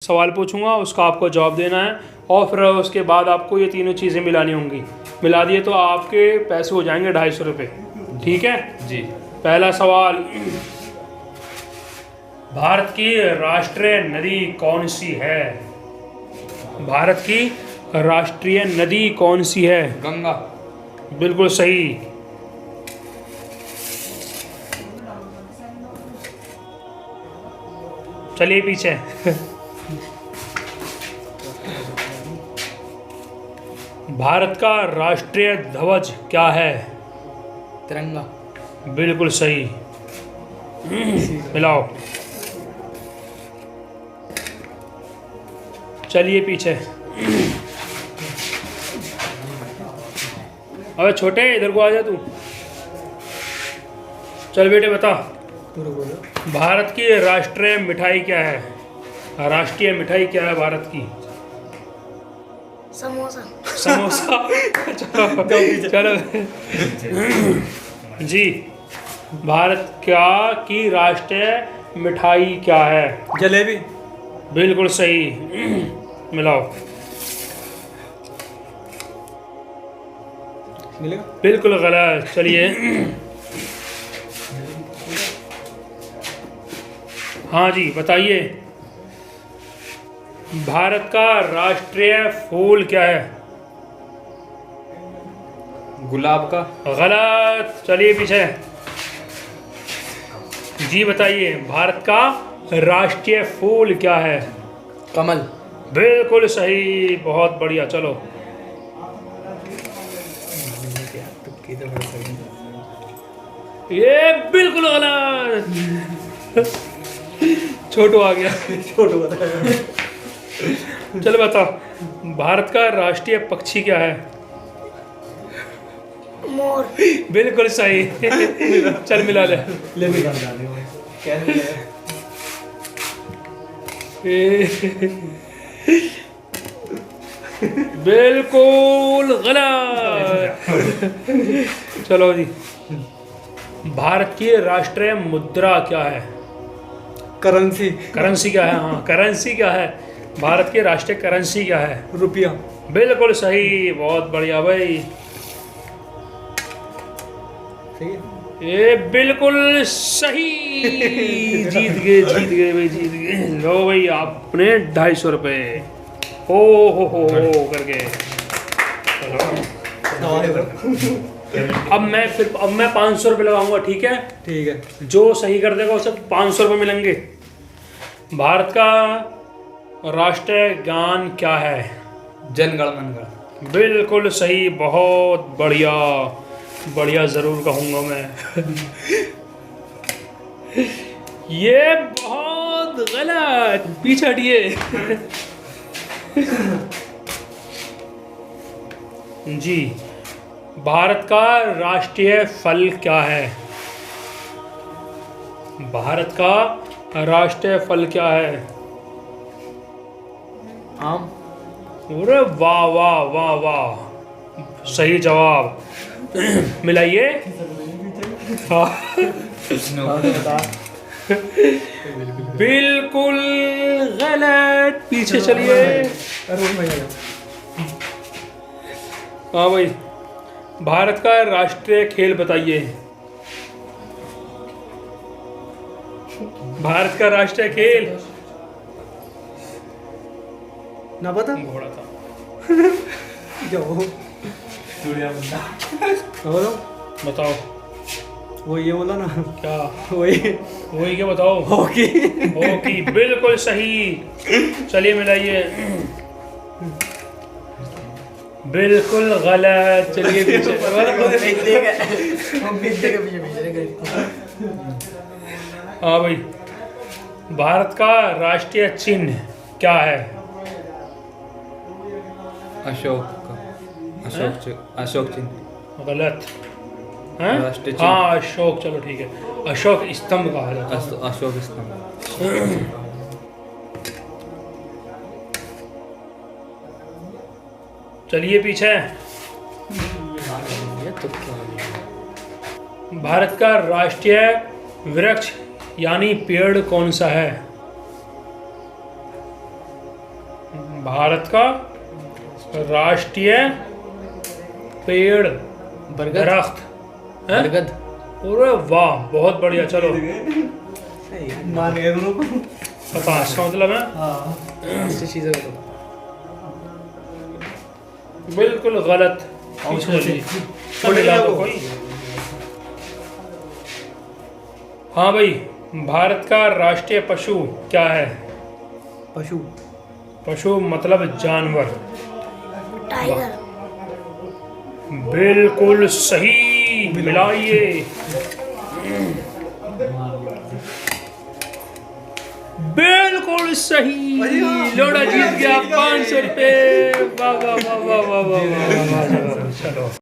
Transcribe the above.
सवाल पूछूंगा, उसका आपको जवाब देना है और फिर उसके बाद आपको ये तीनों चीज़ें मिलानी होंगी। मिला दिए तो आपके पैसे हो जाएंगे 250 रुपये। ठीक है जी। पहला सवाल, भारत की राष्ट्रीय नदी कौन सी है? भारत की राष्ट्रीय नदी कौन सी है? गंगा। बिल्कुल सही। चलिए पीछे। भारत का राष्ट्रीय ध्वज क्या है? तिरंगा। बिल्कुल सही। मिलाओ। चलिए पीछे। अबे छोटे इधर को आ जा तू। चल बेटे बता, भारत की राष्ट्रीय मिठाई क्या है? राष्ट्रीय मिठाई क्या है भारत की? समोसा। समोसा। चलो जी, भारत की राष्ट्रीय मिठाई क्या है? जलेबी। बिल्कुल सही। मिलाओ। मिलेगा? बिल्कुल गलत। चलिए। हाँ जी बताइए, भारत का राष्ट्रीय फूल क्या है? गुलाब का। गलत। चलिए पीछे। जी बताइए, भारत का राष्ट्रीय फूल क्या है? कमल। बिल्कुल सही, बहुत बढ़िया। चलो। ये बिल्कुल गलत। छोटू आ गया। छोटू बताया। चलो बता, भारत का राष्ट्रीय पक्षी क्या है? मोर। बिल्कुल सही। चल मिला ले। ले निकाल डाले वो। क्या है? बिल्कुल गलत। चलो जी, भारत की राष्ट्रीय मुद्रा क्या है? करेंसी। करेंसी क्या है? हाँ करेंसी क्या है? भारत की राष्ट्रीय करेंसी क्या है? रुपया। बिल्कुल सही, बहुत बढ़िया भाई। सही है। ये बिल्कुल सही। जीत गए भाई, जीत गए। लो भाई आपने 250 रुपये। हो करके। अब मैं 500 रुपये लगाऊंगा। ठीक है? ठीक है। जो सही कर देगा उसे 500 रुपये मिलेंगे। भारत का राष्ट्रीय गान क्या है? जन गण मन गण। बिल्कुल सही, बहुत बढ़िया। बढ़िया जरूर कहूँगा मैं। ये बहुत गलत। पीछे हटिए। जी, भारत का राष्ट्रीय फल क्या है? भारत का राष्ट्रीय फल क्या है? आम। अरे वाह वाह वाह वाह, सही जवाब। मिलाइए। हाँ बिल्कुल गलत। पीछे चलिए। हाँ भाई, भारत का राष्ट्रीय खेल बताइए। भारत का राष्ट्रीय खेल ना पता? घोड़ा था। जाओ। बोलो। बताओ। वो ये बोला ना। क्या? वही क्या बताओ? हॉकी। हॉकी। बिल्कुल सही। चलिए मिलाइए। बिल्कुल गलत। चलिए पीछे। हाँ भाई, भारत का राष्ट्रीय चिन्ह क्या है? अशोक का। अशोक चिन्ह। गलत है? राष्ट्रीय चिन्ह। हाँ अशोक। चलो ठीक है, अशोक स्तंभ कहा जाता है। अशोक स्तंभ। चलिए पीछे। भारत का राष्ट्रीय वृक्ष यानी पेड़ कौन सा है? भारत का राष्ट्रीय पेड़ बरगद दरख्त है? बरगद अरे वाह, बहुत बढ़िया। चलो मान गए दोनों को। पता इसका मतलब है हाँ चीज़ें बताओ। बिल्कुल गलत। चलिए, मिला तो कोई। हाँ भाई, भारत का राष्ट्रीय पशु क्या है? पशु पशु मतलब जानवर। टाइगर। बिल्कुल सही, मिलाइए। बिल्कुल सही, लोड़ा जीत गया 500 रुपये। वाह वाह वाह वाह वाह वाह वाह वाह। चलो